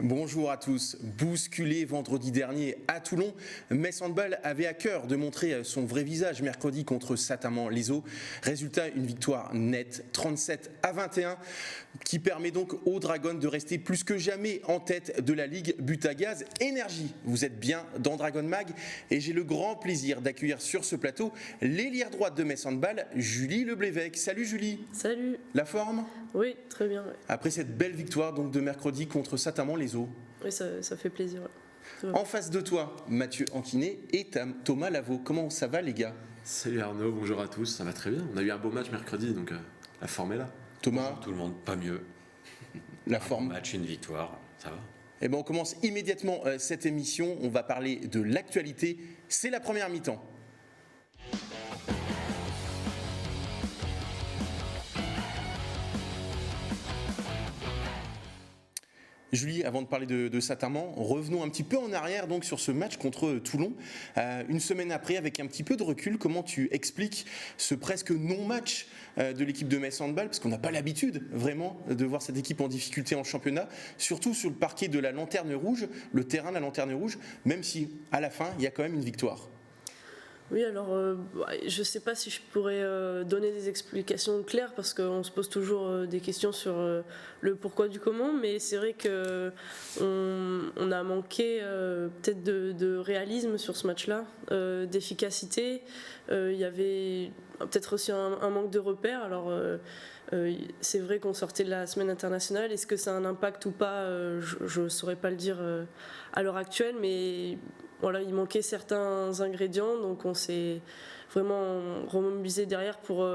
Bonjour à tous. Bousculé vendredi dernier à Toulon, Metz Handball avait à cœur de montrer son vrai visage mercredi contre Saint-Amand-les-Eaux. Résultat, une victoire nette, 37-21, qui permet donc aux Dragons de rester plus que jamais en tête de la Ligue but à gaz énergie. Vous êtes bien dans Dragon Mag et j'ai le grand plaisir d'accueillir sur ce plateau l'ailière droite de Metz Handball, Julie Leblévec. Salut Julie. Salut. La forme ? Oui, très bien. Ouais. Après cette belle victoire donc de mercredi contre Saint-Amand-les-Eaux. Oui, ça fait plaisir. Ouais. En face de toi, Mathieu Anquinet et Thomas Lavaux. Comment ça va les gars ? Salut Arnaud, bonjour à tous, ça va très bien. On a eu un beau match mercredi, donc la forme est là. Thomas, bonjour tout le monde, pas mieux. la forme. Un match, une victoire, ça va. Eh ben on commence immédiatement cette émission. On va parler de l'actualité. C'est la première mi-temps. Julie, avant de parler de Saint-Amand, revenons un petit peu en arrière donc sur ce match contre Toulon. Une semaine après, avec un petit peu de recul, comment tu expliques ce presque non-match de l'équipe de Metz Handball, parce qu'on n'a pas l'habitude vraiment de voir cette équipe en difficulté en championnat, surtout sur le parquet de la Lanterne Rouge, le terrain de la Lanterne Rouge, même si à la fin, il y a quand même une victoire. Oui, alors je ne sais pas si je pourrais donner des explications claires parce qu'on se pose toujours des questions sur le pourquoi du comment, mais c'est vrai qu'on a manqué peut-être de réalisme sur ce match-là, d'efficacité. Il y avait peut-être aussi un manque de repères. Alors c'est vrai qu'on sortait de la semaine internationale. Est-ce que ça a un impact ou pas ? Je ne saurais pas le dire à l'heure actuelle, mais voilà, il manquait certains ingrédients, donc on s'est vraiment remobilisé derrière pour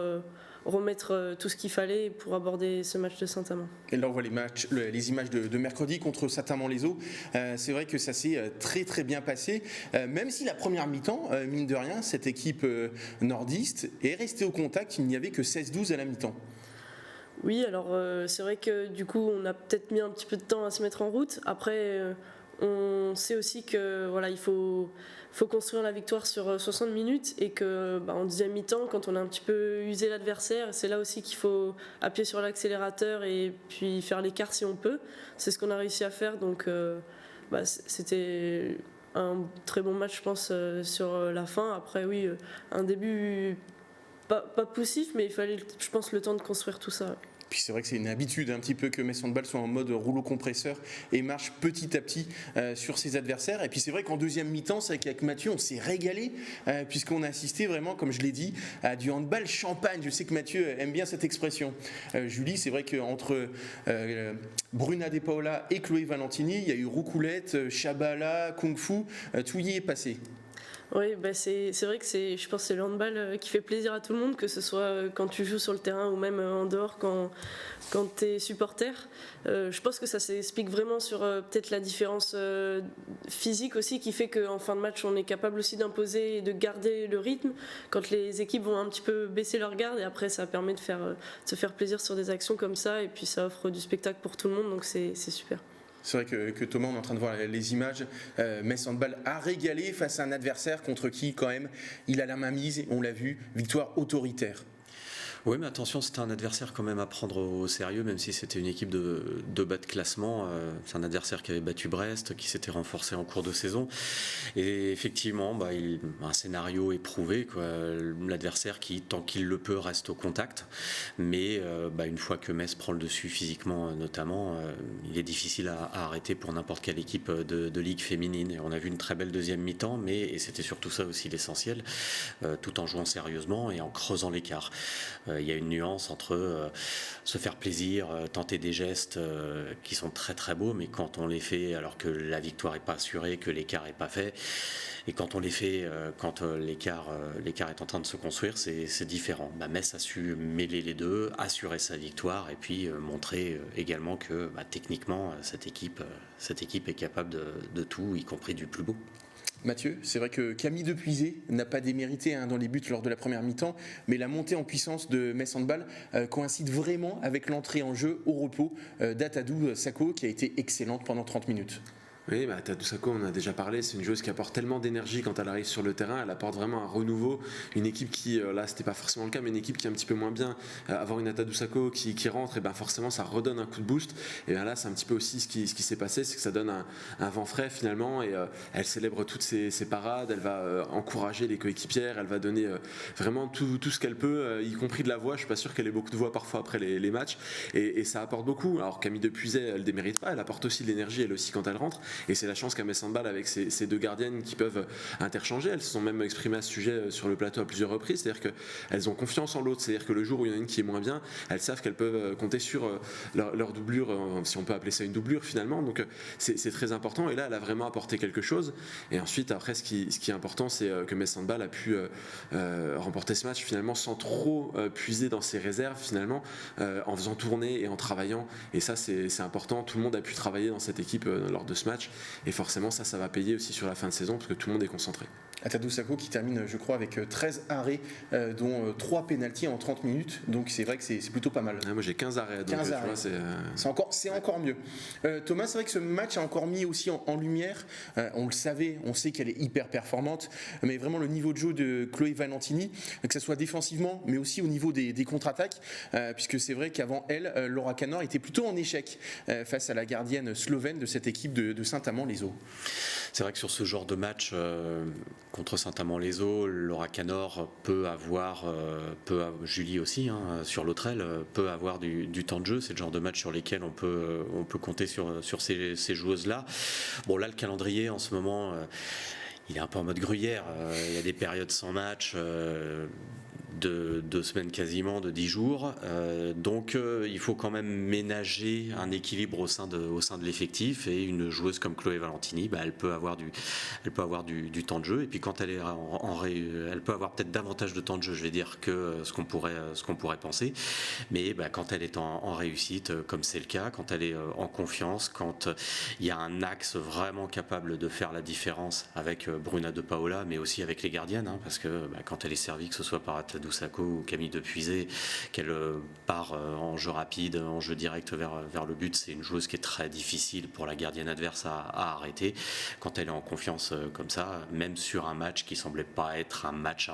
remettre tout ce qu'il fallait pour aborder ce match de Saint-Amand. Et là on voit les images de mercredi contre Saint-Amand-les-Eaux. C'est vrai que ça s'est très très bien passé, même si la première mi-temps, mine de rien, cette équipe nordiste est restée au contact. Il n'y avait que 16-12 à la mi-temps. Oui, alors c'est vrai que du coup on a peut-être mis un petit peu de temps à se mettre en route. Après on sait aussi que voilà, il faut construire la victoire sur 60 minutes et que en deuxième mi-temps, quand on a un petit peu usé l'adversaire, c'est là aussi qu'il faut appuyer sur l'accélérateur et puis faire l'écart si on peut. C'est ce qu'on a réussi à faire, donc c'était un très bon match, je pense, sur la fin. Après, oui, un début pas poussif, mais il fallait, je pense, le temps de construire tout ça. Puis c'est vrai que c'est une habitude un petit peu que Metz Handball soit en mode rouleau compresseur et marche petit à petit sur ses adversaires. Et puis c'est vrai qu'en deuxième mi-temps, c'est qu'avec Mathieu, on s'est régalé puisqu'on a assisté vraiment, comme je l'ai dit, à du handball champagne. Je sais que Mathieu aime bien cette expression. Julie, c'est vrai qu'entre Bruna De Paola et Chloé Valentini, il y a eu roucoulette, Shabala, Kung Fu, tout y est passé. Oui, c'est vrai que je pense que c'est le handball qui fait plaisir à tout le monde, que ce soit quand tu joues sur le terrain ou même en dehors quand tu es supporter. Je pense que ça s'explique vraiment sur peut-être la différence physique aussi qui fait qu'en fin de match on est capable aussi d'imposer et de garder le rythme quand les équipes vont un petit peu baisser leur garde, et après ça permet de se faire plaisir sur des actions comme ça, et puis ça offre du spectacle pour tout le monde, donc c'est super. C'est vrai que Thomas, on est en train de voir les images. Metz Handball a régalé face à un adversaire contre qui, quand même, il a la main mise. On l'a vu, victoire autoritaire. Oui, mais attention, c'était un adversaire quand même à prendre au sérieux, même si c'était une équipe de bas de classement. C'est un adversaire qui avait battu Brest, qui s'était renforcé en cours de saison. Et effectivement, un scénario éprouvé, quoi. L'adversaire qui, tant qu'il le peut, reste au contact. Mais une fois que Metz prend le dessus physiquement, notamment, il est difficile à arrêter pour n'importe quelle équipe de ligue féminine. Et on a vu une très belle deuxième mi-temps, et c'était surtout ça aussi l'essentiel, tout en jouant sérieusement et en creusant l'écart. Il y a une nuance entre se faire plaisir, tenter des gestes qui sont très très beaux, mais quand on les fait alors que la victoire n'est pas assurée, que l'écart n'est pas fait, et quand on les fait quand l'écart est en train de se construire, c'est différent. Metz a su mêler les deux, assurer sa victoire et puis montrer également que techniquement cette équipe est capable de tout, y compris du plus beau. Mathieu, c'est vrai que Camille Depuisé n'a pas démérité dans les buts lors de la première mi-temps, mais la montée en puissance de Metz Handball coïncide vraiment avec l'entrée en jeu au repos d'Atadou Sako, qui a été excellente pendant 30 minutes. Oui, Tadoussako, on en a déjà parlé, c'est une joueuse qui apporte tellement d'énergie quand elle arrive sur le terrain, elle apporte vraiment un renouveau, une équipe qui, là c'était pas forcément le cas, mais une équipe qui est un petit peu moins bien, avoir une Tadoussako qui rentre, et forcément ça redonne un coup de boost, et là c'est un petit peu aussi ce qui s'est passé, c'est que ça donne un vent frais finalement, et elle célèbre toutes ses parades, elle va encourager les coéquipières, elle va donner vraiment tout ce qu'elle peut, y compris de la voix, je suis pas sûr qu'elle ait beaucoup de voix parfois après les matchs, et ça apporte beaucoup. Alors Camille Depuiset, elle démérite pas, elle apporte aussi de l'énergie elle aussi quand elle rentre, et c'est la chance qu'a Metz Handball avec ces deux gardiennes qui peuvent interchanger. Elles se sont même exprimées à ce sujet sur le plateau à plusieurs reprises, c'est-à-dire qu'elles ont confiance en l'autre, c'est-à-dire que le jour où il y en a une qui est moins bien, elles savent qu'elles peuvent compter sur leur doublure, si on peut appeler ça une doublure finalement, donc c'est très important, et là elle a vraiment apporté quelque chose. Et ensuite après ce qui est important, c'est que Metz Handball a pu remporter ce match finalement sans trop puiser dans ses réserves finalement, en faisant tourner et en travaillant, et ça c'est important. Tout le monde a pu travailler dans cette équipe lors de ce match, et forcément ça va payer aussi sur la fin de saison parce que tout le monde est concentré. Tadoussako qui termine, je crois, avec 13 arrêts, dont 3 pénaltys en 30 minutes, donc c'est vrai que c'est plutôt pas mal. Moi j'ai 15 arrêts, donc 15 tu arrêts. vois, c'est encore mieux. Thomas, c'est vrai que ce match a encore mis aussi en lumière, on le savait, on sait qu'elle est hyper performante, mais vraiment le niveau de jeu de Chloé Valentini, que ce soit défensivement, mais aussi au niveau des contre-attaques, puisque c'est vrai qu'avant elle, Laura Canor était plutôt en échec face à la gardienne slovène de cette équipe de Saint-Amand-les-Eaux. C'est vrai que sur ce genre de match contre Saint-Amand-les-Eaux, Laura Canor peut avoir, Julie aussi, sur l'autre aile, peut avoir du temps de jeu. C'est le genre de match sur lesquels on peut compter sur ces joueuses-là. Bon, là, le calendrier en ce moment, il est un peu en mode gruyère. Il y a des périodes sans match. De 2 semaines quasiment, de 10 jours. Donc il faut quand même ménager un équilibre au sein de l'effectif, et une joueuse comme Chloé Valentini, elle peut avoir du temps de jeu, et puis quand elle est elle peut avoir peut-être davantage de temps de jeu, je vais dire, que ce qu'on pourrait penser, mais quand elle est en réussite, comme c'est le cas, quand elle est en confiance, quand il y a un axe vraiment capable de faire la différence avec Bruna De Paola, mais aussi avec les gardiennes, parce que quand elle est servie, que ce soit par Tadoussako ou Camille Depuiset, qu'elle part en jeu rapide, en jeu direct vers le but, c'est une joueuse qui est très difficile pour la gardienne adverse à arrêter. Quand elle est en confiance comme ça, même sur un match qui semblait pas être un match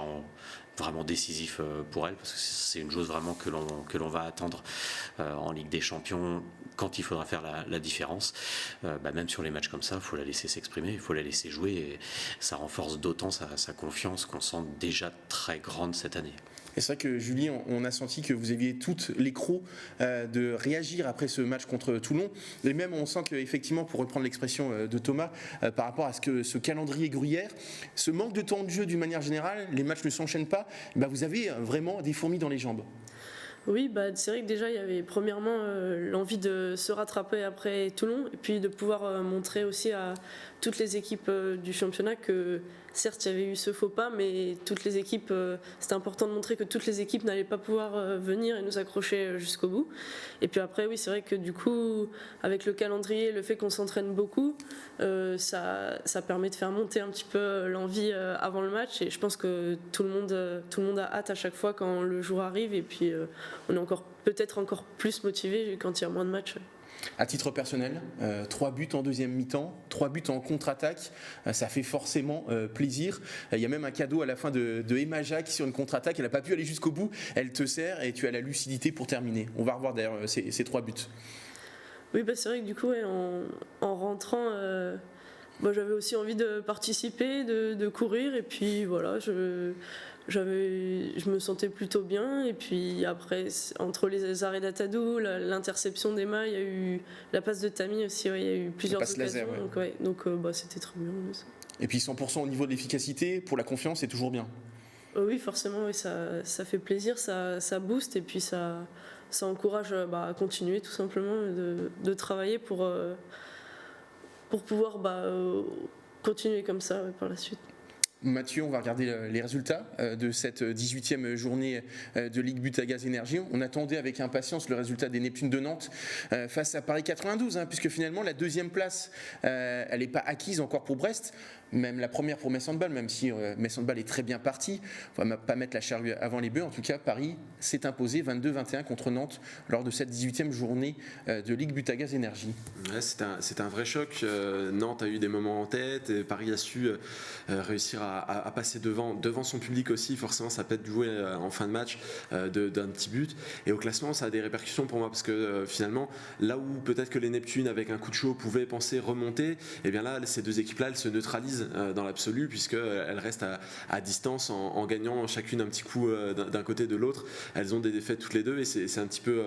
vraiment décisif pour elle, parce que c'est une joueuse vraiment que l'on va attendre en Ligue des Champions quand il faudra faire la différence. Même sur les matchs comme ça, il faut la laisser s'exprimer, il faut la laisser jouer, et ça renforce d'autant sa confiance qu'on sent déjà très grande cette année. Et c'est vrai que Julie, on a senti que vous aviez toutes les crocs de réagir après ce match contre Toulon. Et même on sent qu'effectivement, pour reprendre l'expression de Thomas, par rapport à ce calendrier gruyère, ce manque de temps de jeu d'une manière générale, les matchs ne s'enchaînent pas, vous avez vraiment des fourmis dans les jambes. Oui, c'est vrai que déjà il y avait premièrement l'envie de se rattraper après Toulon, et puis de pouvoir montrer aussi à toutes les équipes du championnat que certes il y avait eu ce faux pas, mais toutes les équipes, c'était important de montrer que toutes les équipes n'allaient pas pouvoir venir et nous accrocher jusqu'au bout. Et puis après oui, c'est vrai que du coup avec le calendrier, le fait qu'on s'entraîne beaucoup, ça permet de faire monter un petit peu l'envie avant le match, et je pense que tout le monde a hâte à chaque fois quand le jour arrive, et puis on est peut-être encore plus motivé quand il y a moins de matchs. À titre personnel, 3 buts en deuxième mi-temps, 3 buts en contre-attaque, ça fait forcément plaisir. Il y a même un cadeau à la fin de Emma Jacques sur une contre-attaque, elle n'a pas pu aller jusqu'au bout, elle te sert et tu as la lucidité pour terminer. On va revoir d'ailleurs ces 3 buts. Oui, c'est vrai que du coup, en rentrant, j'avais aussi envie de participer, de courir, et puis voilà, je me sentais plutôt bien, et puis après entre les arrêts d'Atadou, l'interception d'Emma, il y a eu la passe de Tammy aussi, il y a eu plusieurs occasions, laser, ouais. donc c'était très bien. Et puis 100% au niveau de l'efficacité, pour la confiance, c'est toujours bien. Oui, forcément, oui, ça fait plaisir, ça booste, et puis ça encourage à continuer tout simplement de travailler pour pouvoir continuer comme ça par la suite. Mathieu, on va regarder les résultats de cette 18e journée de Ligue Butagaz Énergie. On attendait avec impatience le résultat des Neptunes de Nantes face à Paris 92, puisque finalement la deuxième place, elle n'est pas acquise encore pour Brest. même la première pour Metz Handball, même si Metz Handball est très bien parti. On ne va pas mettre la charrue avant les bœufs. En tout cas, Paris s'est imposé 22-21 contre Nantes lors de cette 18e journée de Ligue Butagaz Énergie. Ouais, c'est un vrai choc. Nantes a eu des moments en tête et Paris a su réussir à passer devant son public aussi. Forcément, ça peut être joué en fin de match d'un petit but. Et au classement, ça a des répercussions pour moi parce que finalement, là où peut-être que les Neptunes, avec un coup de chaud, pouvaient penser remonter, et bien là, ces deux équipes-là, elles se neutralisent dans l'absolu puisqu'elles restent à distance en gagnant chacune un petit coup d'un côté de l'autre. Elles ont des défaites toutes les deux et c'est un petit peu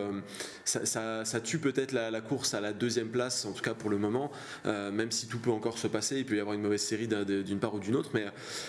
ça tue peut-être la course à la deuxième place, en tout cas pour le moment, même si tout peut encore se passer. Il peut y avoir une mauvaise série d'une part ou d'une autre,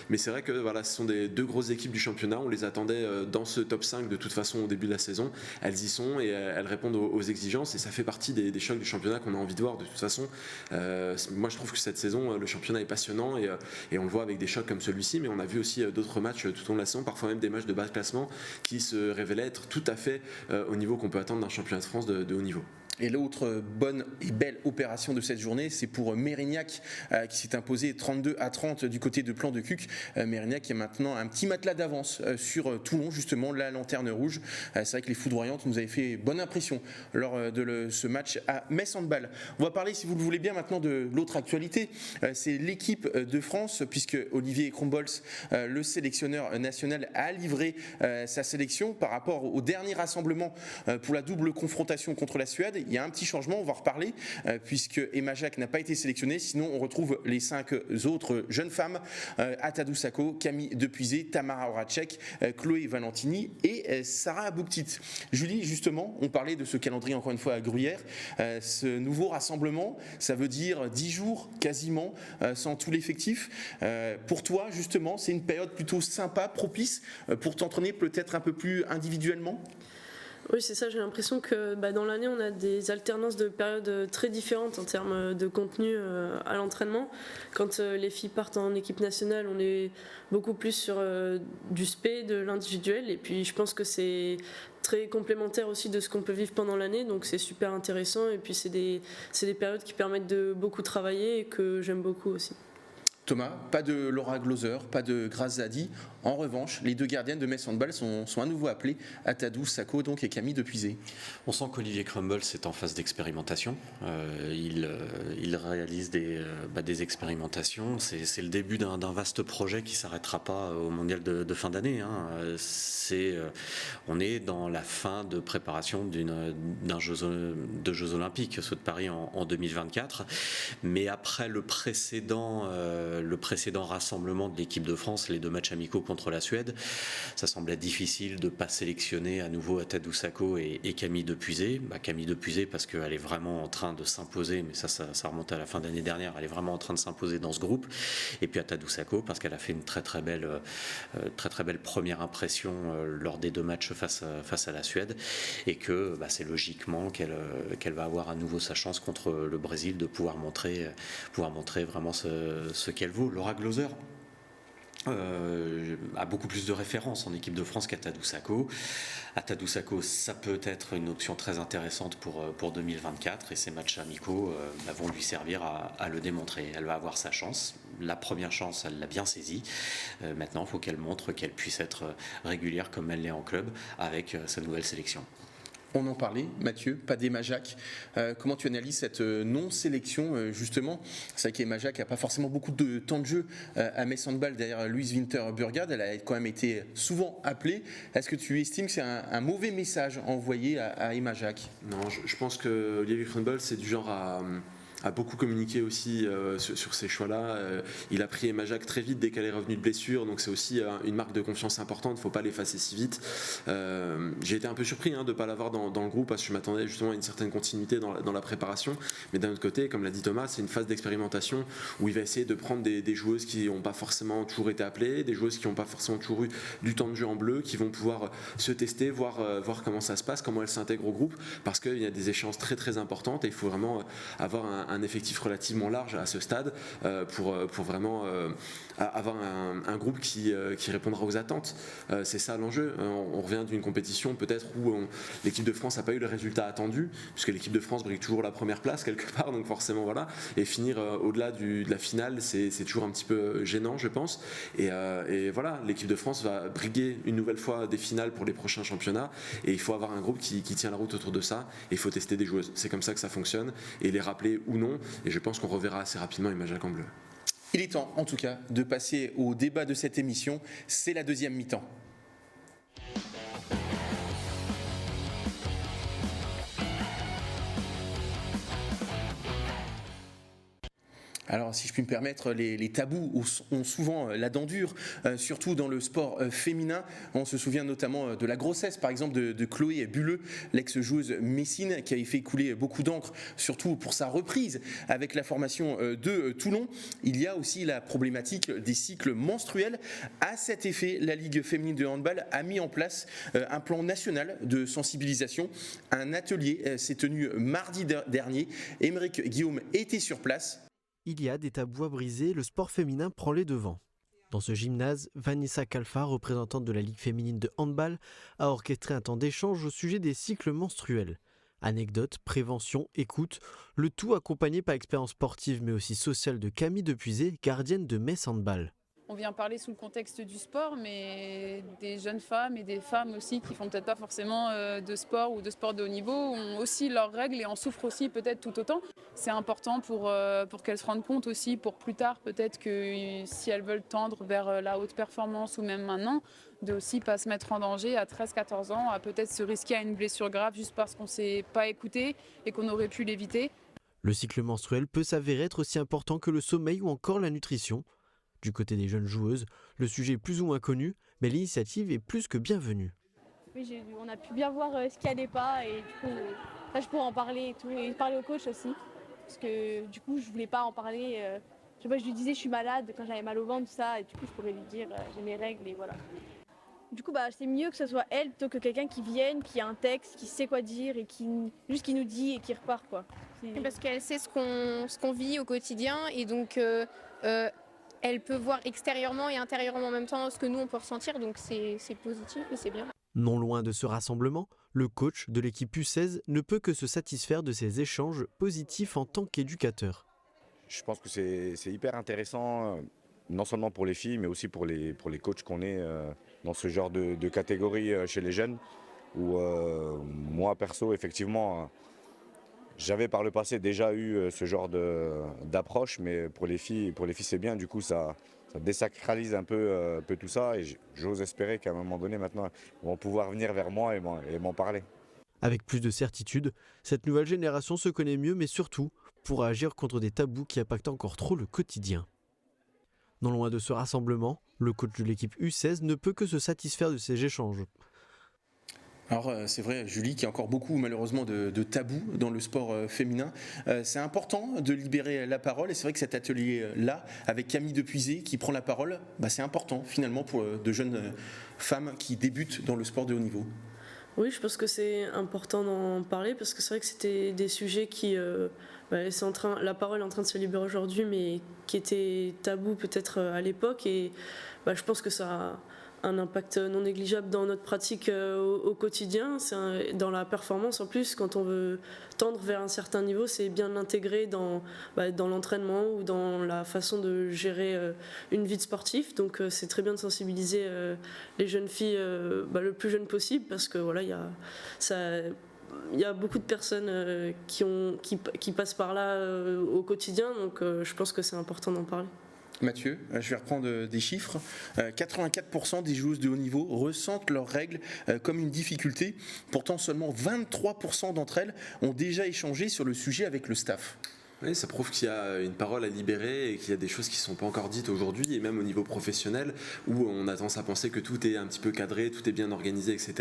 mais c'est vrai que voilà, ce sont des deux grosses équipes du championnat. On les attendait dans ce top 5 de toute façon au début de la saison. Elles y sont et elles répondent aux exigences et ça fait partie des chocs du championnat qu'on a envie de voir de toute façon. Moi je trouve que cette saison le championnat est passionnant et on le voit avec des chocs comme celui-ci, mais on a vu aussi d'autres matchs tout au long de la saison, parfois même des matchs de bas de classement qui se révélaient être tout à fait au niveau qu'on peut attendre d'un championnat de France de haut niveau. Et l'autre bonne et belle opération de cette journée, c'est pour Mérignac qui s'est imposé 32-30 du côté de Plan de Cuc. Mérignac qui a maintenant un petit matelas d'avance sur Toulon, justement, la lanterne rouge. C'est vrai que les foudroyantes nous avaient fait bonne impression lors de ce match à Metz Handball. On va parler, si vous le voulez bien, maintenant de l'autre actualité. C'est l'équipe de France, puisque Olivier Krombolz, le sélectionneur national, a livré sa sélection par rapport au dernier rassemblement pour la double confrontation contre la Suède. Il y a un petit changement, on va en reparler, puisque Emma Jacques n'a pas été sélectionnée. Sinon, on retrouve les 5 autres jeunes femmes, Atadou Sako, Camille Depuisé, Tamara Horacek, Chloé Valentini et Sarah Bouktit. Julie, justement, on parlait de ce calendrier, encore une fois, à Gruyère. Ce nouveau rassemblement, ça veut dire 10 jours, quasiment, sans tout l'effectif. Pour toi, justement, c'est une période plutôt sympa, propice, pour t'entraîner peut-être un peu plus individuellement ? Oui, c'est ça, j'ai l'impression que dans l'année, on a des alternances de périodes très différentes en termes de contenu à l'entraînement. Quand les filles partent en équipe nationale, on est beaucoup plus sur du spé, de l'individuel. Et puis, je pense que c'est très complémentaire aussi de ce qu'on peut vivre pendant l'année. Donc, c'est super intéressant. Et puis, c'est des périodes qui permettent de beaucoup travailler et que j'aime beaucoup aussi. Thomas, pas de Laura Glauser, pas de Grace Zadi. En revanche, les deux gardiennes de Metz Handball sont à nouveau appelées, Atadou Sako donc, et Camille Depuisé. On sent qu'Olivier Krumbles est en phase d'expérimentation. Il réalise des expérimentations. C'est le début d'un vaste projet qui ne s'arrêtera pas au mondial de fin d'année. On est dans la fin de préparation de Jeux Olympiques, ceux de Paris en 2024. Mais après le précédent rassemblement de l'équipe de France, les 2 matchs amicaux contre la Suède, ça semblait difficile de ne pas sélectionner à nouveau Atadou Sako et Camille Depuisé. Camille Depuisé parce qu'elle est vraiment en train de s'imposer, mais ça remonte à la fin d'année dernière, elle est vraiment en train de s'imposer dans ce groupe. Et puis Atadou Sako parce qu'elle a fait une très très belle première impression lors des 2 matchs face à la Suède et que c'est logiquement qu'elle va avoir à nouveau sa chance contre le Brésil de pouvoir montrer vraiment ce qu'elle vaut. Laura Glauser a beaucoup plus de références en équipe de France qu'Atadou Sako. Atadou Sako, ça peut être une option très intéressante pour 2024 et ces matchs amicaux vont lui servir à le démontrer. Elle va avoir sa chance. La première chance, elle l'a bien saisie. Maintenant, il faut qu'elle montre qu'elle puisse être régulière comme elle l'est en club avec sa nouvelle sélection. On en parlait, Mathieu, pas d'Emma Jacques. Comment tu analyses cette non-sélection, justement ? C'est vrai qu'Emma Jacques n'a pas forcément beaucoup de temps de jeu à Metz Handball derrière Louise Winter-Burgard. Elle a quand même été souvent appelée. Est-ce que tu estimes que c'est un mauvais message envoyé à Emma Jacques ? Non, je pense que Olivier Krumbolz, c'est du genre a beaucoup communiqué aussi sur ces choix-là. Il a pris Emma Jacques très vite dès qu'elle est revenue de blessure, donc c'est aussi une marque de confiance importante, il ne faut pas l'effacer si vite. J'ai été un peu surpris de ne pas l'avoir dans le groupe, parce que je m'attendais justement à une certaine continuité dans la préparation, mais d'un autre côté, comme l'a dit Thomas, c'est une phase d'expérimentation où il va essayer de prendre des joueuses qui n'ont pas forcément toujours été appelées, des joueuses qui n'ont pas forcément toujours eu du temps de jeu en bleu, qui vont pouvoir se tester, voir comment ça se passe, comment elles s'intègrent au groupe, parce qu'il y a des échéances très très importantes et il faut vraiment avoir un un effectif relativement large à ce stade pour vraiment avoir un groupe qui répondra aux attentes. C'est ça l'enjeu. On revient d'une compétition peut-être où l'équipe de France n'a pas eu le résultat attendu, puisque l'équipe de France brigue toujours la première place quelque part, donc forcément voilà. Et finir au-delà de la finale, c'est toujours un petit peu gênant, je pense. Et voilà, l'équipe de France va briguer une nouvelle fois des finales pour les prochains championnats, et il faut avoir un groupe qui tient la route autour de ça, et il faut tester des joueuses. C'est comme ça que ça fonctionne, et les rappeler ou non, et je pense qu'on reverra assez rapidement une Majac en bleu. Il est temps, en tout cas, de passer au débat de cette émission. C'est la deuxième mi-temps. Alors, si je puis me permettre, les tabous ont souvent la dent dure, surtout dans le sport féminin. On se souvient notamment de la grossesse, par exemple, de Chloé Bulleux, l'ex-joueuse messine, qui avait fait couler beaucoup d'encre, surtout pour sa reprise avec la formation de Toulon. Il y a aussi la problématique des cycles menstruels. À cet effet, la Ligue féminine de handball a mis en place un plan national de sensibilisation. Un atelier s'est tenu mardi dernier. Émeric Guillaume était sur place. Il y a des tabous à briser, le sport féminin prend les devants. Dans ce gymnase, Vanessa Calfa, représentante de la Ligue féminine de handball, a orchestré un temps d'échange au sujet des cycles menstruels. Anecdotes, prévention, écoute, le tout accompagné par l'expérience sportive mais aussi sociale de Camille Depuisé, gardienne de Metz Handball. On vient parler sous le contexte du sport, mais des jeunes femmes et des femmes aussi qui font peut-être pas forcément de sport ou de sport de haut niveau ont aussi leurs règles et en souffrent aussi peut-être tout autant. C'est important pour qu'elles se rendent compte aussi pour plus tard, peut-être que si elles veulent tendre vers la haute performance ou même maintenant, de aussi pas se mettre en danger à 13-14 ans, à peut-être se risquer à une blessure grave juste parce qu'on ne s'est pas écouté et qu'on aurait pu l'éviter. Le cycle menstruel peut s'avérer être aussi important que le sommeil ou encore la nutrition. Du côté des jeunes joueuses, le sujet est plus ou moins connu, mais l'initiative est plus que bienvenue. Oui, on a pu bien voir ce qu'il n'y allait pas et du coup, là, je pourrais en parler et tout, et parler au coach aussi. Parce que du coup, je voulais pas en parler. Je lui disais je suis malade quand j'avais mal au ventre, tout ça, et du coup, je pourrais lui dire j'ai mes règles et voilà. Du coup, c'est mieux que ce soit elle plutôt que quelqu'un qui vienne, qui a un texte, qui sait quoi dire et qui nous dit et qui repart, quoi. Parce qu'elle sait ce qu'on vit au quotidien et donc elle peut voir extérieurement et intérieurement en même temps ce que nous on peut ressentir, donc c'est positif et c'est bien. Non loin de ce rassemblement, le coach de l'équipe U16 ne peut que se satisfaire de ces échanges positifs en tant qu'éducateur. Je pense que c'est hyper intéressant, non seulement pour les filles, mais aussi pour les coachs qu'on est dans ce genre de catégorie chez les jeunes, où moi perso, effectivement, j'avais par le passé déjà eu ce genre d'approche, mais pour les filles c'est bien, du coup ça désacralise un peu tout ça, et j'ose espérer qu'à un moment donné maintenant ils vont pouvoir venir vers moi et m'en parler. Avec plus de certitude, cette nouvelle génération se connaît mieux, mais surtout pour agir contre des tabous qui impactent encore trop le quotidien. Non loin de ce rassemblement, le coach de l'équipe U16 ne peut que se satisfaire de ces échanges. Alors c'est vrai, Julie, qu'il y a encore beaucoup malheureusement de tabous dans le sport féminin. C'est important de libérer la parole, et c'est vrai que cet atelier-là, avec Camille Depuisé qui prend la parole, c'est important finalement pour de jeunes femmes qui débutent dans le sport de haut niveau. Oui, je pense que c'est important d'en parler parce que c'est vrai que c'était des sujets qui... la parole est en train de se libérer aujourd'hui, mais qui étaient tabous peut-être à l'époque, et je pense que ça a un impact non négligeable dans notre pratique au quotidien. Dans la performance en plus, quand on veut tendre vers un certain niveau, c'est bien de l'intégrer dans l'entraînement ou dans la façon de gérer une vie de sportif. Donc c'est très bien de sensibiliser les jeunes filles le plus jeune possible, parce que voilà, il y a beaucoup de personnes qui passent par là au quotidien, donc je pense que c'est important d'en parler. Mathieu, je vais reprendre des chiffres. 84% des joueuses de haut niveau ressentent leurs règles comme une difficulté. Pourtant, seulement 23% d'entre elles ont déjà échangé sur le sujet avec le staff. Oui, ça prouve qu'il y a une parole à libérer et qu'il y a des choses qui ne sont pas encore dites aujourd'hui, et même au niveau professionnel où on a tendance à penser que tout est un petit peu cadré, tout est bien organisé, etc.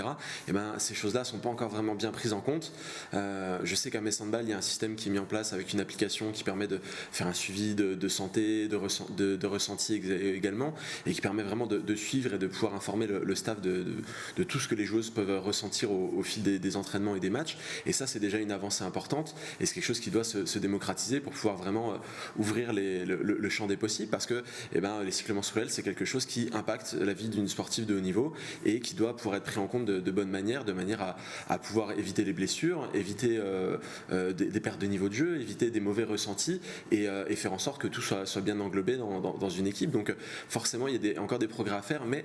Et ces choses-là ne sont pas encore vraiment bien prises en compte. Je sais qu'à Metz Handball, il y a un système qui est mis en place avec une application qui permet de faire un suivi de santé, de ressenti également, et qui permet vraiment de suivre et de pouvoir informer le staff de tout ce que les joueuses peuvent ressentir au fil des entraînements et des matchs. Et ça, c'est déjà une avancée importante, et c'est quelque chose qui doit se démocratiser démocratiser, pour pouvoir vraiment ouvrir le champ des possibles, parce que les cycles menstruels, c'est quelque chose qui impacte la vie d'une sportive de haut niveau et qui doit pouvoir être pris en compte de bonne manière, de manière à pouvoir éviter les blessures, éviter des pertes de niveau de jeu, éviter des mauvais ressentis et faire en sorte que tout soit bien englobé dans une équipe. Donc forcément, il y a encore des progrès à faire, mais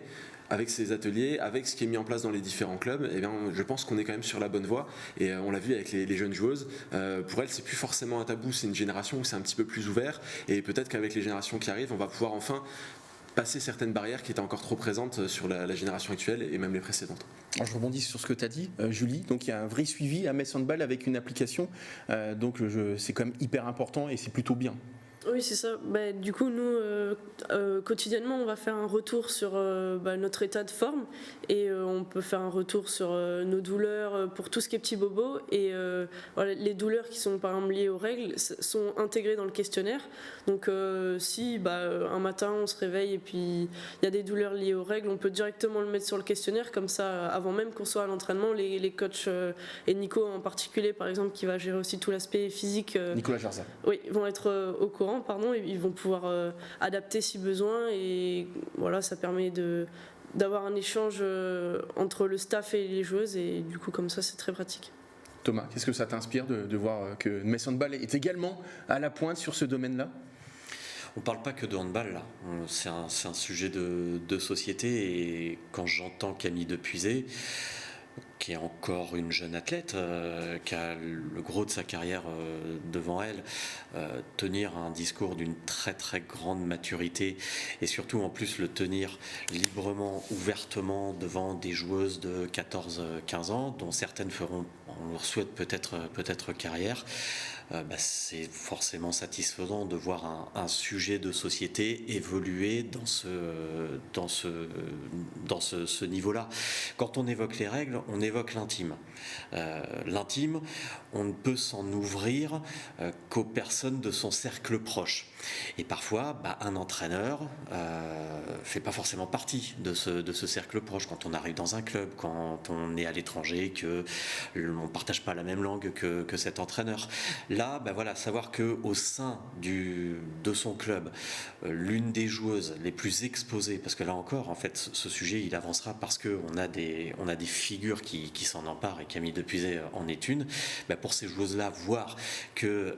avec ces ateliers, avec ce qui est mis en place dans les différents clubs, je pense qu'on est quand même sur la bonne voie. Et on l'a vu avec les jeunes joueuses. Pour elles, c'est plus forcément un tabou. C'est une génération où c'est un petit peu plus ouvert. Et peut-être qu'avec les générations qui arrivent, on va pouvoir enfin passer certaines barrières qui étaient encore trop présentes sur la génération actuelle et même les précédentes. Alors je rebondis sur ce que tu as dit, Julie. Donc il y a un vrai suivi à Metz Handball avec une application. C'est quand même hyper important et c'est plutôt bien. Oui, c'est ça. Du coup, nous, quotidiennement, on va faire un retour sur notre état de forme et on peut faire un retour sur nos douleurs pour tout ce qui est petits bobos. Et les douleurs qui sont par exemple liées aux règles sont intégrées dans le questionnaire. Donc, si un matin on se réveille et puis il y a des douleurs liées aux règles, on peut directement le mettre sur le questionnaire. Comme ça, avant même qu'on soit à l'entraînement, les coachs et Nico en particulier, par exemple, qui va gérer aussi tout l'aspect physique. Nicolas Jarza. Oui, vont être au courant. Et ils vont pouvoir adapter si besoin et voilà, ça permet d'avoir un échange entre le staff et les joueuses et du coup comme ça c'est très pratique. Thomas, qu'est-ce que ça t'inspire de voir que Metz Handball est également à la pointe sur ce domaine-là ? On ne parle pas que de handball là, c'est un sujet de société et quand j'entends Camille Depuisé, qui est encore une jeune athlète, qui a le gros de sa carrière devant elle, tenir un discours d'une très très grande maturité et surtout en plus le tenir librement, ouvertement devant des joueuses de 14-15 ans dont certaines feront, on leur souhaite peut-être carrière. C'est forcément satisfaisant de voir un sujet de société évoluer dans ce niveau-là. Quand on évoque les règles, on évoque l'intime. L'intime, on ne peut s'en ouvrir qu'aux personnes de son cercle proche. Et parfois, un entraîneur fait pas forcément partie de ce cercle proche. Quand on arrive dans un club, quand on est à l'étranger, que on partage pas la même langue que cet entraîneur. Là, savoir que au sein de son club, l'une des joueuses les plus exposées, parce que là encore, en fait, ce sujet il avancera parce que on a des figures qui s'en emparent et Camille Depuisé en est une. Pour ces joueuses-là, voir que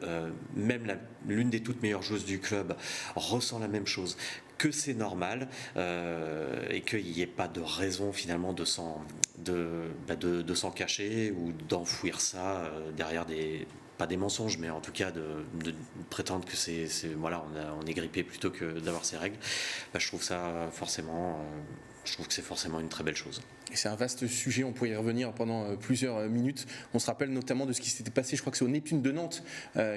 même l'une des toutes meilleures joueuses du club ressent la même chose, que c'est normal et qu'il n'y ait pas de raison finalement de s'en cacher ou d'enfouir ça derrière pas des mensonges, mais en tout cas de prétendre que on est grippé plutôt que d'avoir ces règles. Je trouve que c'est forcément une très belle chose. Et c'est un vaste sujet, on pourrait y revenir pendant plusieurs minutes. On se rappelle notamment de ce qui s'était passé, je crois que c'est au Neptune de Nantes,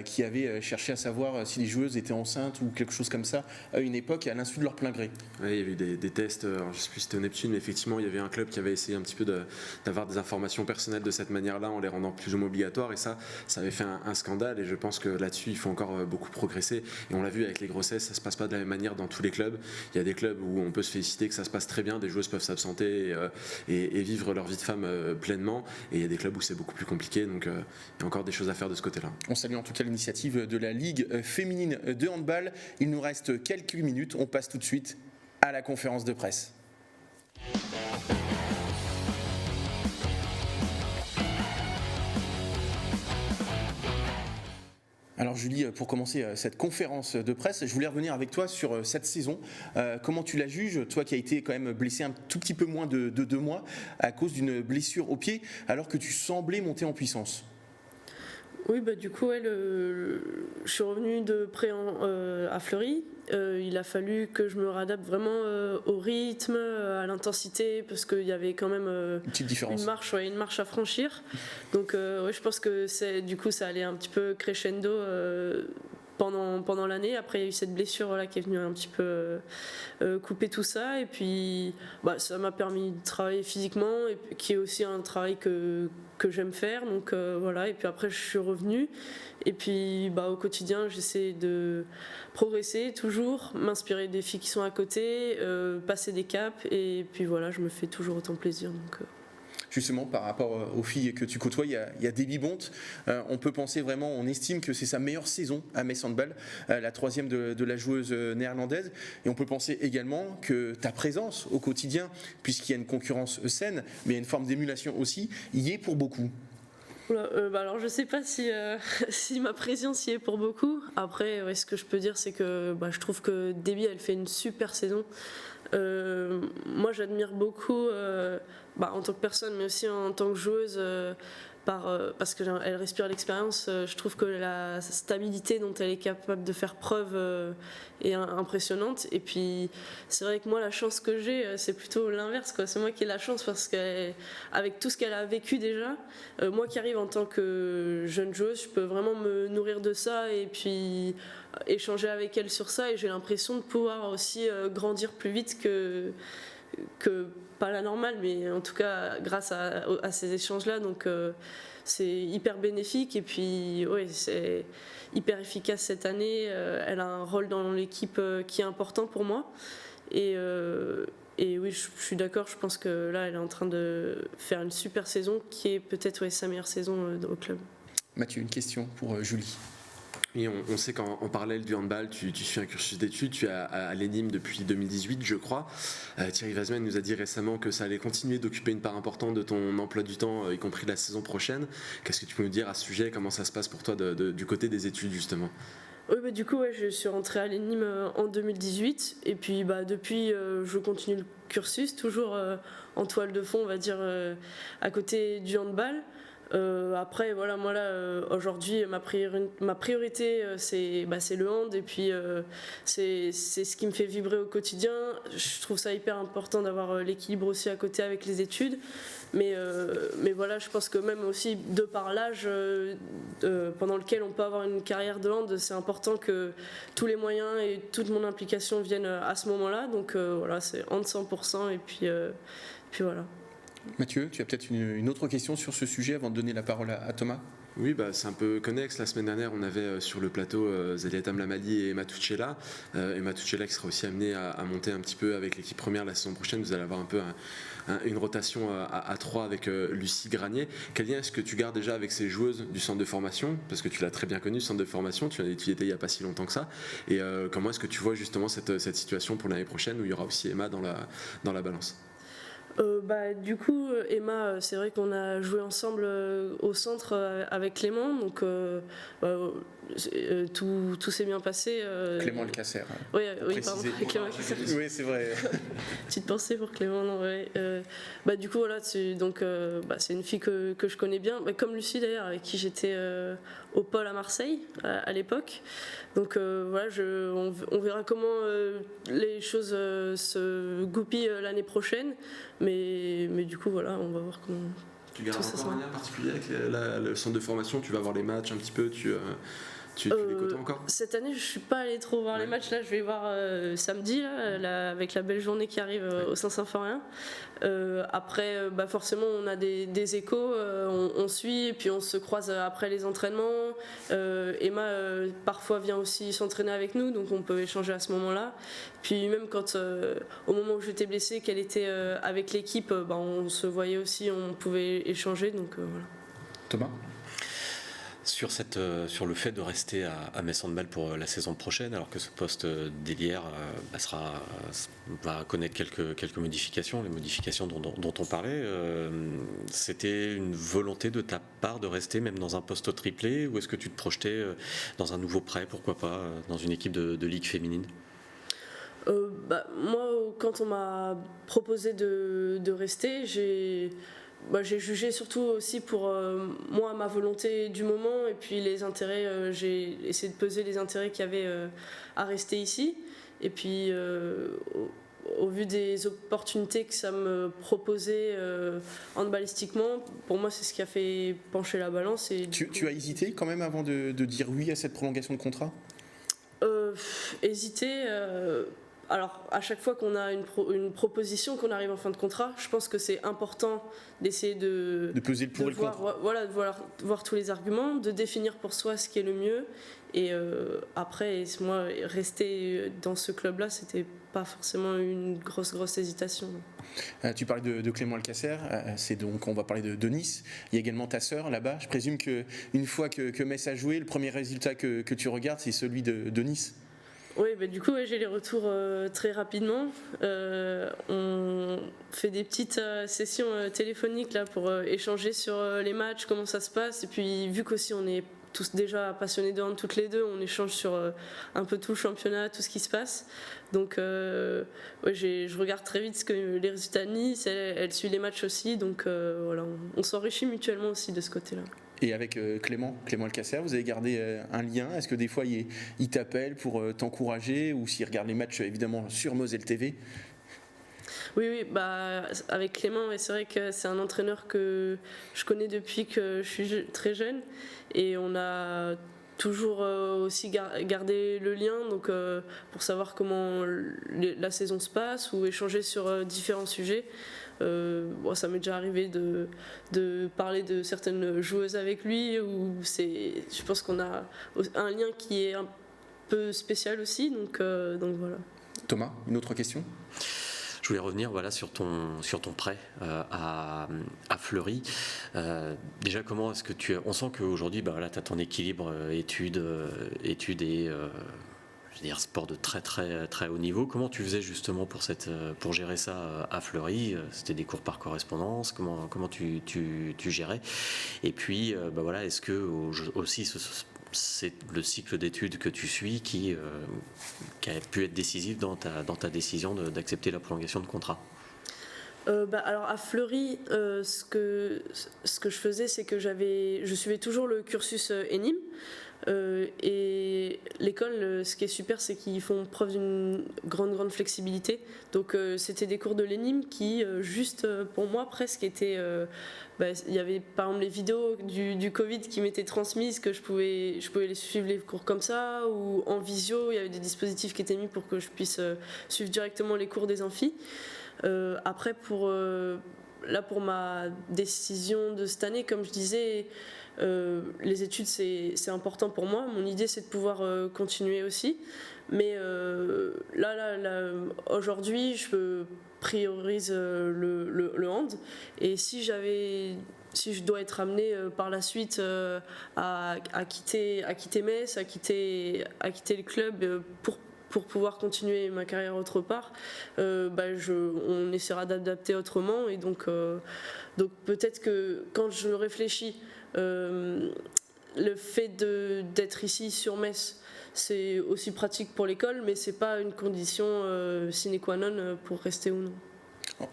qui avait cherché à savoir si les joueuses étaient enceintes ou quelque chose comme ça à une époque, à l'insu de leur plein gré. Oui, il y avait eu des tests, alors je ne sais plus si c'était au Neptune, mais effectivement, il y avait un club qui avait essayé un petit peu d'avoir des informations personnelles de cette manière-là, en les rendant plus ou moins obligatoires, et ça avait fait un scandale, et je pense que là-dessus, il faut encore beaucoup progresser. Et on l'a vu avec les grossesses, ça ne se passe pas de la même manière dans tous les clubs. Il y a des clubs où on peut se féliciter que ça se passe très bien, des joueuses peuvent s'absenter et vivre leur vie de femme pleinement, et il y a des clubs où c'est beaucoup plus compliqué, donc il y a encore des choses à faire de ce côté-là. On salue en tout cas l'initiative de la Ligue féminine de handball. Il nous reste quelques minutes, on passe tout de suite à la conférence de presse. Alors Julie, pour commencer cette conférence de presse, je voulais revenir avec toi sur cette saison. Comment tu la juges, toi qui as été quand même blessé un tout petit peu moins de 2 mois à cause d'une blessure au pied, alors que tu semblais monter en puissance? Oui, du coup, je suis revenue de près à Fleury. Il a fallu que je me réadapte vraiment au rythme, à l'intensité, parce qu'il y avait quand même une petite différence. Une marche à franchir. Donc, je pense que ça allait un petit peu crescendo pendant l'année. Après, il y a eu cette blessure qui est venue un petit peu couper tout ça. Et puis, ça m'a permis de travailler physiquement, et qui est aussi un travail que j'aime faire. Donc voilà. Et puis après, je suis revenue. Et puis, au quotidien, j'essaie de progresser toujours, m'inspirer des filles qui sont à côté, passer des caps. Et puis voilà, je me fais toujours autant plaisir. Donc, justement par rapport aux filles que tu côtoies. Il y a Debbie Bont. On peut penser vraiment, on estime que c'est sa meilleure saison à Metz Handball, la 3e de la joueuse néerlandaise. Et on peut penser également que ta présence au quotidien, puisqu'il y a une concurrence saine, mais il y a une forme d'émulation aussi, y est pour beaucoup. Alors je sais pas si, si ma présence y est pour beaucoup. Après, ce que je peux dire, c'est que je trouve que Debbie, elle fait une super saison. Moi, j'admire beaucoup, en tant que personne, mais aussi en tant que joueuse, parce qu'elle respire l'expérience. Je trouve que la stabilité dont elle est capable de faire preuve est impressionnante. Et puis, c'est vrai que moi, la chance que j'ai, c'est plutôt l'inverse, quoi. C'est moi qui ai la chance parce qu'avec tout ce qu'elle a vécu déjà, moi qui arrive en tant que jeune joueuse, je peux vraiment me nourrir de ça et puis échanger avec elle sur ça. Et j'ai l'impression de pouvoir aussi grandir plus vite que pas la normale, mais en tout cas grâce à ces échanges-là. Donc c'est hyper bénéfique et puis c'est hyper efficace cette année. Elle a un rôle dans l'équipe qui est important pour moi. Et oui, je suis d'accord, je pense que là, elle est en train de faire une super saison qui est peut-être sa meilleure saison au club. Mathieu, une question pour Julie. Oui, on sait qu'en parallèle du handball, tu suis un cursus d'études, tu es à l'ENIM depuis 2018, je crois. Thierry Vazmen nous a dit récemment que ça allait continuer d'occuper une part importante de ton emploi du temps, y compris la saison prochaine. Qu'est-ce que tu peux nous dire à ce sujet? Comment ça se passe pour toi du côté des études, justement? Oui, du coup, je suis rentrée à l'ENIM en 2018 et puis depuis, je continue le cursus, toujours en toile de fond, on va dire, à côté du handball. Après, voilà, moi là, aujourd'hui, ma priorité, c'est le hand et puis c'est ce qui me fait vibrer au quotidien. Je trouve ça hyper important d'avoir l'équilibre aussi à côté avec les études. Mais voilà, je pense que même aussi de par l'âge pendant lequel on peut avoir une carrière de hand, c'est important que tous les moyens et toute mon implication viennent à ce moment-là. Donc voilà, c'est hand 100% et puis voilà. Mathieu, tu as peut-être une autre question sur ce sujet avant de donner la parole à Thomas? Oui, c'est un peu connexe. La semaine dernière, on avait sur le plateau Zeliat Amlamali et Emma Tuchela. Emma Tuchela qui sera aussi amenée à monter un petit peu avec l'équipe première la saison prochaine. Vous allez avoir un peu une rotation à 3 avec Lucie Granier. Quel lien est-ce que tu gardes déjà avec ces joueuses du centre de formation? Parce que tu l'as très bien connu, ce centre de formation, tu y étais il n'y a pas si longtemps que ça. Et comment est-ce que tu vois justement cette situation pour l'année prochaine où il y aura aussi Emma dans la balance? Du coup, Emma, c'est vrai qu'on a joué ensemble au centre avec Clément, donc tout s'est bien passé. Clément Lecasser. Oui, pardon, Clément Lecasser. Oui, c'est vrai. Petite pensée pour Clément, non, ouais. Du coup, voilà, c'est une fille que je connais bien, comme Lucie d'ailleurs, avec qui j'étais au pôle à Marseille à l'époque. Donc voilà, on verra comment les choses se goupillent l'année prochaine. Mais du coup, voilà, on va voir comment. Tu gardes encore un lien particulier avec le centre de formation? Tu vas voir les matchs un petit peu? Tu les côtoies encore? Cette année, je suis pas allée trop voir les matchs. Là, je vais voir samedi avec la belle journée qui arrive au Saint-Symphorien. Après, forcément, on a des échos, on suit et puis on se croise après les entraînements. Emma parfois vient aussi s'entraîner avec nous, donc on peut échanger à ce moment-là. Puis même quand au moment où j'étais blessée, qu'elle était avec l'équipe, on se voyait aussi, on pouvait échanger. Donc voilà. Thomas? Sur le fait de rester à Metz Handball pour la saison prochaine, alors que ce poste d'ailière va connaître quelques modifications, les modifications dont on parlait, c'était une volonté de ta part de rester même dans un poste triplé, ou est-ce que tu te projetais dans un nouveau prêt, pourquoi pas, dans une équipe de ligue féminine? Moi, quand on m'a proposé de rester, j'ai jugé surtout aussi pour moi, ma volonté du moment et puis les intérêts. J'ai essayé de peser les intérêts qu'il y avait à rester ici. Et puis, au vu des opportunités que ça me proposait handballistiquement, pour moi, c'est ce qui a fait pencher la balance. Et tu as hésité quand même avant de dire oui à cette prolongation de contrat? Hésiter. Alors, à chaque fois qu'on a une proposition, qu'on arrive en fin de contrat, je pense que c'est important d'essayer de peser le pour et le contre. Voilà, de voir tous les arguments, de définir pour soi ce qui est le mieux. Et après, moi, rester dans ce club-là, c'était pas forcément eu une grosse hésitation. Tu parlais de Clément Alcacer, c'est donc, on va parler de Nice. Il y a également ta sœur là-bas. Je présume qu'une fois que Metz a joué, le premier résultat que tu regardes, c'est celui de Nice. Oui, du coup, j'ai les retours très rapidement. On fait des petites sessions téléphoniques là, pour échanger sur les matchs, comment ça se passe. Et puis, vu qu'aussi on est tous déjà passionnés de hand toutes les deux, on échange sur un peu tout le championnat, tout ce qui se passe. Donc, je regarde très vite les résultats de Nice. Elle suit les matchs aussi. Donc, voilà, on s'enrichit mutuellement aussi de ce côté-là. Et avec Clément Alcacer, vous avez gardé un lien? Est-ce que des fois il t'appelle pour t'encourager, ou s'il regarde les matchs évidemment sur Moselle TV? Oui, avec Clément, c'est vrai que c'est un entraîneur que je connais depuis que je suis très jeune, et on a toujours aussi gardé le lien, donc pour savoir comment la saison se passe ou échanger sur différents sujets. Ça m'est déjà arrivé de parler de certaines joueuses avec lui, je pense qu'on a un lien qui est un peu spécial aussi, donc voilà. Thomas, une autre question? Je voulais revenir sur ton prêt à Fleury. Déjà, comment est-ce que on sent qu'aujourd'hui, tu as ton équilibre études et sport de très très très haut niveau. Comment tu faisais justement pour gérer ça à Fleury? C'était des cours par correspondance? Comment tu gérais? Et puis, est-ce que aussi c'est le cycle d'études que tu suis qui a pu être décisif dans ta décision d'accepter la prolongation de contrat? Alors à Fleury, ce que je faisais, c'est que je suivais toujours le cursus ENIM. Et l'école, ce qui est super, c'est qu'ils font preuve d'une grande flexibilité. Donc c'était des cours de l'ENIM qui, juste pour moi, presque étaient... il y avait par exemple les vidéos du Covid qui m'étaient transmises, que je pouvais les suivre les cours comme ça, ou en visio, il y avait des dispositifs qui étaient mis pour que je puisse suivre directement les cours des amphis. Après, pour ma décision de cette année, comme je disais, les études c'est important pour moi. Mon idée c'est de pouvoir continuer aussi, mais là aujourd'hui je priorise le hand, et si je dois être amenée par la suite à quitter Metz, à quitter le club pour pouvoir continuer ma carrière autre part, on essaiera d'adapter autrement. Et donc peut-être que quand je réfléchis, le fait d'être ici sur Metz, c'est aussi pratique pour l'école, mais c'est pas une condition sine qua non pour rester ou non.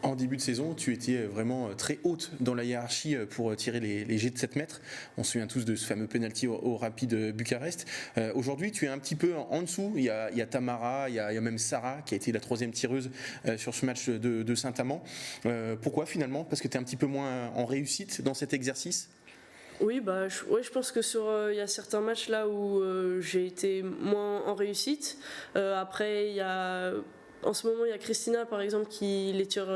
En début de saison, tu étais vraiment très haute dans la hiérarchie pour tirer les jets de 7 mètres. On se souvient tous de ce fameux penalty au Rapid Bucarest. Aujourd'hui, tu es un petit peu en dessous. Il y a Tamara, il y a même Sarah qui a été la 3e tireuse sur ce match de Saint-Amand. Pourquoi finalement? Parce que tu es un petit peu moins en réussite dans cet exercice? Oui, je pense que il y a certains matchs là où j'ai été moins en réussite. Après, en ce moment, il y a Christina, par exemple, qui les tire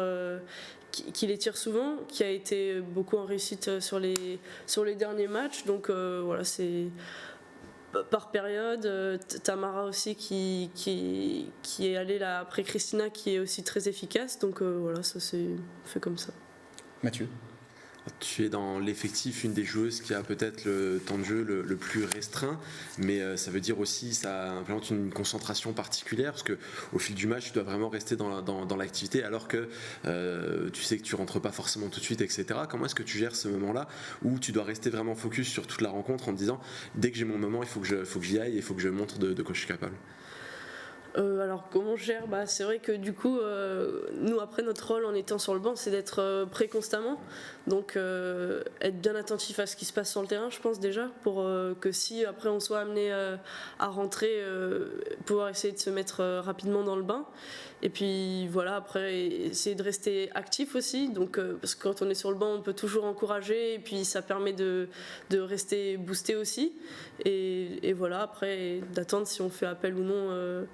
souvent, qui a été beaucoup en réussite sur les derniers matchs. Donc voilà, c'est par période. Tamara aussi qui est allée là après Christina, qui est aussi très efficace. Donc voilà, ça s'est fait comme ça. Mathieu? Tu es dans l'effectif, une des joueuses qui a peut-être le temps de jeu le plus restreint, mais ça veut dire aussi ça implémente une concentration particulière, parce que au fil du match tu dois vraiment rester dans l'activité, alors que tu sais que tu rentres pas forcément tout de suite, etc. Comment est-ce que tu gères ce moment-là où tu dois rester vraiment focus sur toute la rencontre en te disant dès que j'ai mon moment il faut que j'y aille, il faut que je montre de quoi je suis capable? Alors comment je gère? C'est vrai que du coup nous, après, notre rôle en étant sur le banc, c'est d'être prêt constamment, donc être bien attentif à ce qui se passe sur le terrain, je pense, déjà, pour que si après on soit amené à rentrer, pouvoir essayer de se mettre rapidement dans le bain. Et puis voilà, après essayer de rester actif aussi, donc parce que quand on est sur le banc on peut toujours encourager, et puis ça permet de rester boosté aussi, et voilà, après d'attendre si on fait appel ou non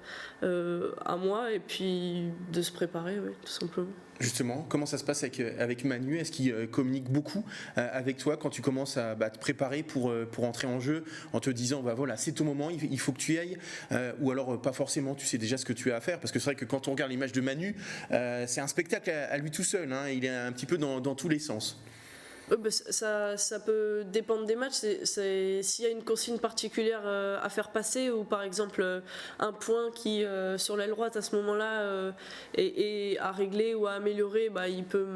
à moi, et puis de se préparer, oui, tout simplement. Justement, comment ça se passe avec Manu? Est-ce qu'il communique beaucoup avec toi quand tu commences à te préparer pour entrer en jeu, en te disant voilà, c'est ton moment, il faut que tu y ailles, ou alors pas forcément, tu sais déjà ce que tu as à faire? Parce que c'est vrai que quand on regarde regarde les matchs de Manu, c'est un spectacle à lui tout seul, hein. Il est un petit peu dans tous les sens. Ça peut dépendre des matchs. S'il y a une consigne particulière à faire passer, ou par exemple un point qui sur l'aile droite à ce moment-là est à régler ou à améliorer, il peut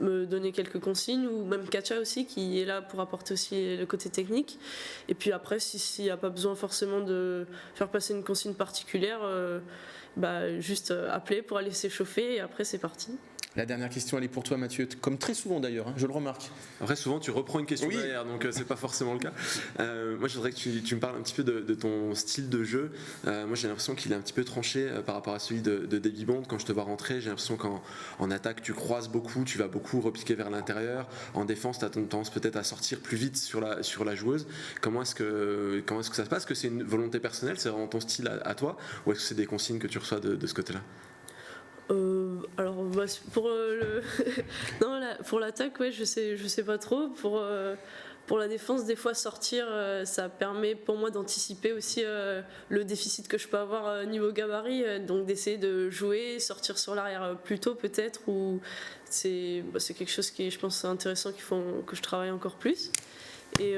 me donner quelques consignes, ou même Kacha aussi qui est là pour apporter aussi le côté technique. Et puis après, s'il n'y a pas besoin forcément de faire passer une consigne particulière, juste appeler pour aller s'échauffer et après c'est parti. La dernière question, elle est pour toi, Mathieu, comme très souvent d'ailleurs, hein, je le remarque. Après, souvent, tu reprends une question derrière, donc c'est pas forcément le cas. Moi, je voudrais que tu me parles un petit peu de ton style de jeu. Moi, j'ai l'impression qu'il est un petit peu tranché par rapport à celui de Davy Bond. Quand je te vois rentrer, j'ai l'impression qu'en attaque, tu croises beaucoup, tu vas beaucoup repiquer vers l'intérieur. En défense, tu as tendance peut-être à sortir plus vite sur la joueuse. Comment est-ce que ça se passe? Est-ce que c'est une volonté personnelle, c'est vraiment ton style à toi, ou est-ce que c'est des consignes que tu reçois de ce côté-là? Pour l'attaque, je sais pas trop. Pour la défense, des fois sortir, ça permet pour moi d'anticiper aussi le déficit que je peux avoir niveau gabarit, donc d'essayer de jouer, sortir sur l'arrière plus tôt peut-être, ou c'est quelque chose qui, je pense, intéressant, qu'il faut que je travaille encore plus. Et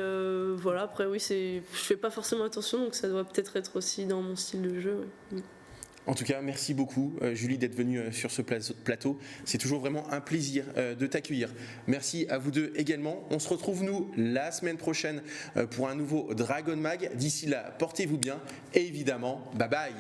après je fais pas forcément attention, donc ça doit peut-être être aussi dans mon style de jeu. Ouais. En tout cas, merci beaucoup Julie d'être venue sur ce plateau. C'est toujours vraiment un plaisir de t'accueillir. Merci à vous deux également. On se retrouve nous la semaine prochaine pour un nouveau Dragon Mag. D'ici là, portez-vous bien et évidemment, bye bye.